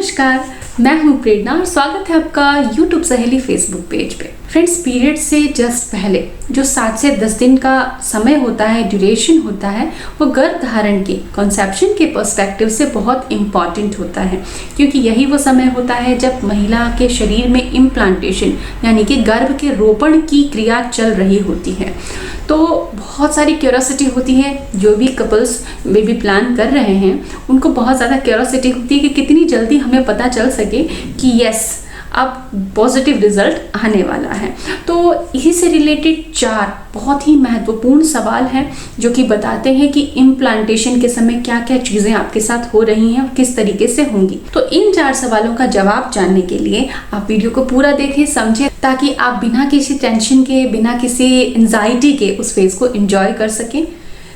नमस्कार, मैं हूं प्रेरणा और स्वागत है आपका YouTube सहेली फेसबुक पेज पे। फ्रेंड्स, पीरियड से जस्ट पहले जो 7 से 10 दिन का समय होता है, ड्यूरेशन होता है, वो गर्भ धारण के कंसेप्शन के पर्सपेक्टिव से बहुत इम्पॉर्टेंट होता है, क्योंकि यही वो समय होता है जब महिला के शरीर में इम्प्लांटेशन यानी कि गर्भ के रोपण की क्रिया चल रही होती है। तो बहुत सारी क्यूरियोसिटी होती है, जो भी कपल्स बेबी प्लान कर रहे हैं उनको बहुत ज़्यादा क्यूरियोसिटी होती है कि कितनी जल्दी हमें पता चल सके कि यस अब पॉजिटिव रिजल्ट आने वाला है। तो इसी से रिलेटेड 4 बहुत ही महत्वपूर्ण सवाल हैं जो कि बताते हैं कि इम्प्लांटेशन के समय क्या क्या चीज़ें आपके साथ हो रही हैं और किस तरीके से होंगी। तो इन 4 सवालों का जवाब जानने के लिए आप वीडियो को पूरा देखें, समझें, ताकि आप बिना किसी टेंशन के, बिना किसी एंजाइटी के उस फेज को एंजॉय कर सकें।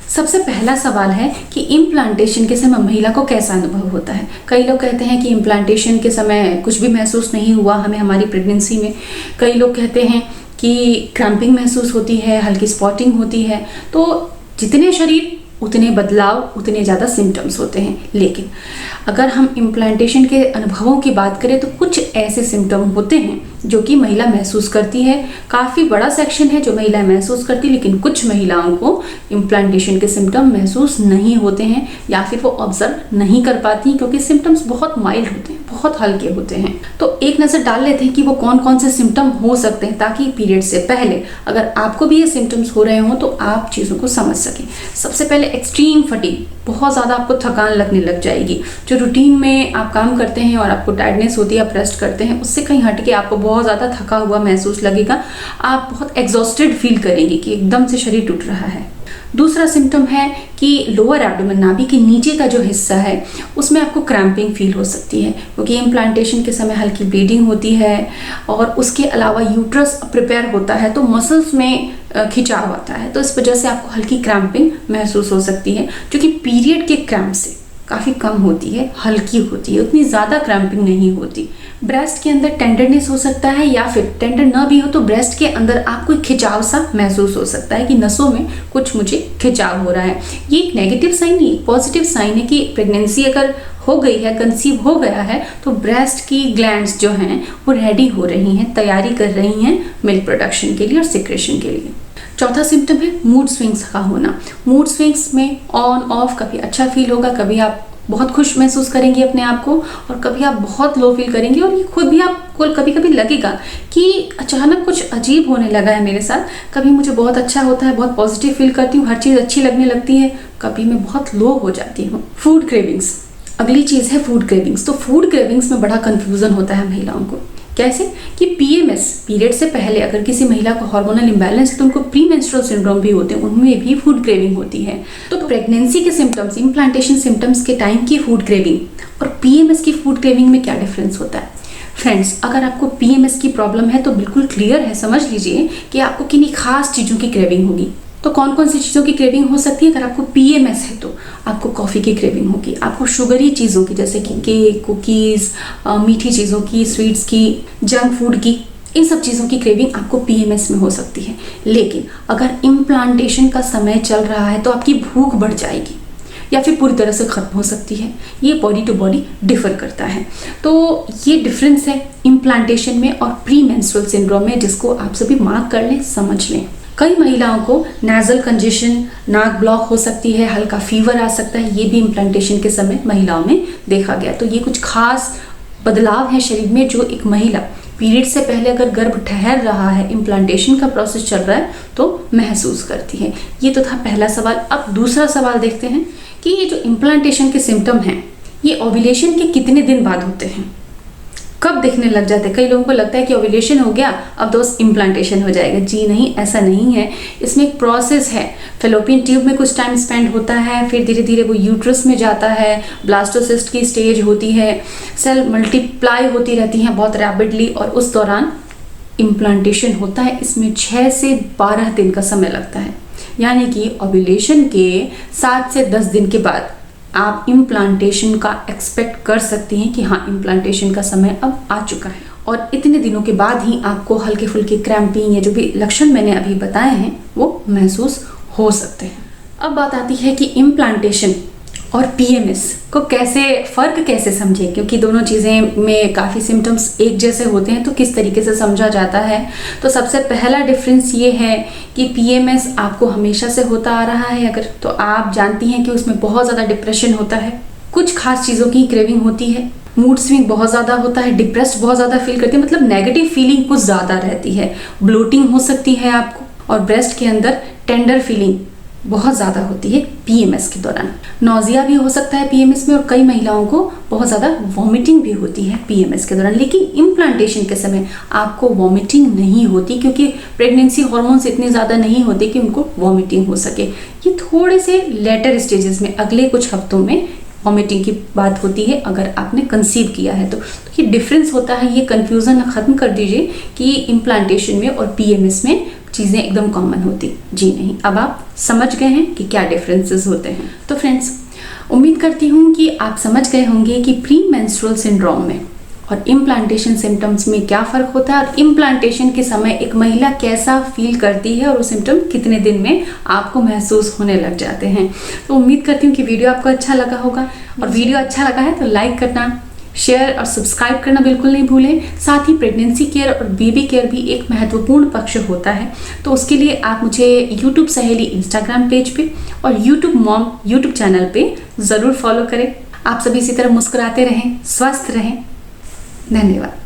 सबसे पहला सवाल है कि इम्प्लांटेशन के समय महिला को कैसा अनुभव होता है। कई लोग कहते हैं कि इम्प्लांटेशन के समय कुछ भी महसूस नहीं हुआ हमें हमारी प्रेगनेंसी में। कई लोग कहते हैं कि क्रैम्पिंग महसूस होती है, हल्की स्पॉटिंग होती है। तो जितने शरीर उतने बदलाव, उतने ज़्यादा सिम्टम्स होते हैं। लेकिन अगर हम इम्प्लांटेशन के अनुभवों की बात करें तो कुछ ऐसे सिम्टम होते हैं जो कि महिला महसूस करती है। काफ़ी बड़ा सेक्शन है जो महिला महसूस करती है, लेकिन कुछ महिलाओं को इम्प्लांटेशन के सिम्टम महसूस नहीं होते हैं या फिर वो ऑब्जर्व नहीं कर पाती, क्योंकि सिम्टम्स बहुत माइल्ड होते हैं, बहुत हल्के होते हैं। तो एक नज़र डाल लेते हैं कि वो कौन कौन से सिम्टम हो सकते हैं, ताकि पीरियड से पहले अगर आपको भी ये सिम्टम्स हो रहे हों तो आप चीज़ों को समझ सकें। सबसे पहले एक्सट्रीम फटीग, बहुत ज़्यादा आपको थकान लगने लग जाएगी। जो रूटीन में आप काम करते हैं और आपको टायर्डनेस होती है, आप रेस्ट करते हैं, उससे कहीं हट के आपको बहुत ज़्यादा थका हुआ महसूस लगेगा। आप बहुत एग्जॉस्टेड फील करेंगे कि एकदम से शरीर टूट रहा है। दूसरा सिम्टम है कि लोअर एब्डोमेन, नाभि के नीचे का जो हिस्सा है उसमें आपको क्रैम्पिंग फील हो सकती है, क्योंकि इम्प्लांटेशन के समय हल्की ब्लीडिंग होती है और उसके अलावा यूट्रस प्रिपेयर होता है तो मसल्स में खिंचाव आता है। तो इस वजह से आपको हल्की क्रैम्पिंग महसूस हो सकती है, जो कि पीरियड के क्रैम्प से काफ़ी कम होती है, हल्की होती है, उतनी ज़्यादा क्रैम्पिंग नहीं होती। ब्रेस्ट के अंदर टेंडरनेस हो सकता है, या फिर टेंडर ना भी हो तो ब्रेस्ट के अंदर आपको खिंचाव सा महसूस हो सकता है कि नसों में कुछ मुझे खिंचाव हो रहा है। ये एक नेगेटिव साइन नहीं, एक पॉजिटिव साइन है कि प्रेगनेंसी अगर हो गई है, कंसीव हो गया है, तो ब्रेस्ट की ग्लैंड्स जो हैं वो रेडी हो रही हैं, तैयारी कर रही हैं मिल्क प्रोडक्शन के लिए और सिक्रेशन के लिए। चौथा सिम्टम है मूड स्विंग्स का होना। मूड स्विंग्स में ऑन ऑफ, कभी अच्छा फील होगा, कभी आप बहुत खुश महसूस करेंगे अपने आप को और कभी आप बहुत लो फील करेंगे, और ये खुद भी आपको कभी कभी लगेगा कि अचानक कुछ अजीब होने लगा है मेरे साथ। कभी मुझे बहुत अच्छा होता है, बहुत पॉजिटिव फील करती हूँ, हर चीज़ अच्छी लगने लगती है, कभी मैं बहुत लो हो जाती हूँ। फूड क्रेविंग्स अगली चीज़ है, फूड क्रेविंग्स। तो फूड क्रेविंग्स में बड़ा कन्फ्यूज़न होता है महिलाओं को। कैसे कि पीएमएस, पीरियड से पहले अगर किसी महिला को हार्मोनल इंबैलेंस है तो उनको प्री मेंस्ट्रुअल सिंड्रोम भी होते हैं, उनमें भी फूड क्रेविंग होती है। तो प्रेगनेंसी के सिम्टम्स, इम्प्लांटेशन सिम्टम्स के टाइम की फूड क्रेविंग और पीएमएस की फूड क्रेविंग में क्या डिफरेंस होता है। फ्रेंड्स, अगर आपको पीएमएस की प्रॉब्लम है तो बिल्कुल क्लियर है, समझ लीजिए कि आपको किन्हीं खास चीज़ों की क्रेविंग होगी। तो कौन कौन सी चीज़ों की क्रेविंग हो सकती है। अगर आपको पीएमएस है तो आपको कॉफ़ी की क्रेविंग होगी, आपको शुगरी चीज़ों की जैसे कि केक, कुकीज़, मीठी चीज़ों की, स्वीट्स की, जंक फूड की, इन सब चीज़ों की क्रेविंग आपको पीएमएस में हो सकती है। लेकिन अगर इम्प्लांटेशन का समय चल रहा है तो आपकी भूख बढ़ जाएगी या फिर पूरी तरह से ख़त्म हो सकती है। ये बॉडी टू बॉडी डिफर करता है। तो ये डिफरेंस है इम्प्लांटेशन में और प्री मेंस्ट्रुअल सिंड्रोम में, जिसको आप सभी मार्क कर लें, समझ लें। कई महिलाओं को नेज़ल कंजेशन, नाक ब्लॉक हो सकती है, हल्का फीवर आ सकता है, ये भी इम्प्लांटेशन के समय महिलाओं में देखा गया। तो ये कुछ खास बदलाव है शरीर में जो एक महिला पीरियड से पहले अगर गर्भ ठहर रहा है, इम्प्लांटेशन का प्रोसेस चल रहा है, तो महसूस करती है। ये तो था पहला सवाल। अब दूसरा सवाल देखते हैं कि ये जो इम्प्लांटेशन के सिम्टम हैं ये ओव्यूलेशन के कितने दिन बाद होते हैं, कब दिखने लग जाते हैं। कई लोगों को लगता है कि ओव्यूलेशन हो गया अब तो इम्प्लांटेशन हो जाएगा। जी नहीं, ऐसा नहीं है। इसमें एक प्रोसेस है। फेलोपियन ट्यूब में कुछ टाइम स्पेंड होता है, फिर धीरे धीरे वो यूट्रस में जाता है, ब्लास्टोसिस्ट की स्टेज होती है, सेल मल्टीप्लाई होती रहती हैं बहुत रैपिडली और उस दौरान इम्प्लांटेशन होता है। इसमें 6 से 12 दिन का समय लगता है, यानी कि ओव्यूलेशन के 7 से 10 दिन के बाद आप इम्प्लांटेशन का एक्सपेक्ट कर सकती हैं कि हाँ, इम्प्लांटेशन का समय अब आ चुका है। और इतने दिनों के बाद ही आपको हल्के फुल्के क्रैम्पिंग या जो भी लक्षण मैंने अभी बताए हैं वो महसूस हो सकते हैं। अब बात आती है कि इम्प्लांटेशन और पीएमएस को कैसे फ़र्क कैसे समझें, क्योंकि दोनों चीज़ें में काफ़ी सिम्टम्स एक जैसे होते हैं, तो किस तरीके से समझा जाता है। तो सबसे पहला डिफरेंस ये है कि पीएमएस आपको हमेशा से होता आ रहा है अगर, तो आप जानती हैं कि उसमें बहुत ज़्यादा डिप्रेशन होता है, कुछ खास चीज़ों की क्रेविंग होती है, मूड स्विंग बहुत ज़्यादा होता है, डिप्रेस्ड बहुत ज़्यादा फील करती है, मतलब नेगेटिव फीलिंग कुछ ज़्यादा रहती है, ब्लोटिंग हो सकती है आपको, और ब्रेस्ट के अंदर टेंडर फीलिंग बहुत ज़्यादा होती है पीएमएस के दौरान। नौजिया भी हो सकता है पीएमएस में, और कई महिलाओं को बहुत ज़्यादा वॉमिटिंग भी होती है पीएमएस के दौरान। लेकिन इम्प्लांटेशन के समय आपको वॉमिटिंग नहीं होती, क्योंकि प्रेगनेंसी हार्मोन्स इतने ज़्यादा नहीं होते कि उनको वॉमिटिंग हो सके। ये थोड़े से लेटर स्टेजेस में, अगले कुछ हफ्तों में वॉमिटिंग की बात होती है अगर आपने कंसीव किया है तो ये डिफरेंस होता है। ये कंफ्यूजन ख़त्म कर दीजिए कि इम्प्लांटेशन में और पीएमएस में चीज़ें एकदम कॉमन होती, जी नहीं। अब आप समझ गए हैं कि क्या डिफरेंसेस होते हैं। तो फ्रेंड्स, उम्मीद करती हूँ कि आप समझ गए होंगे कि प्री मेंस्ट्रुअल सिंड्रोम में और इम्प्लांटेशन सिम्टम्स में क्या फ़र्क होता है, और इम्प्लांटेशन के समय एक महिला कैसा फील करती है और वो सिम्टम कितने दिन में आपको महसूस होने लग जाते हैं। तो उम्मीद करती हूँ कि वीडियो आपको अच्छा लगा होगा, और वीडियो अच्छा लगा है तो लाइक करना, शेयर और सब्सक्राइब करना बिल्कुल नहीं भूलें। साथ ही प्रेगनेंसी केयर और बेबी केयर भी एक महत्वपूर्ण पक्ष होता है, तो उसके लिए आप मुझे यूट्यूब सहेली इंस्टाग्राम पेज पे और यूट्यूब मॉम यूट्यूब चैनल पे ज़रूर फॉलो करें। आप सभी इसी तरह मुस्कुराते रहें, स्वस्थ रहें। धन्यवाद।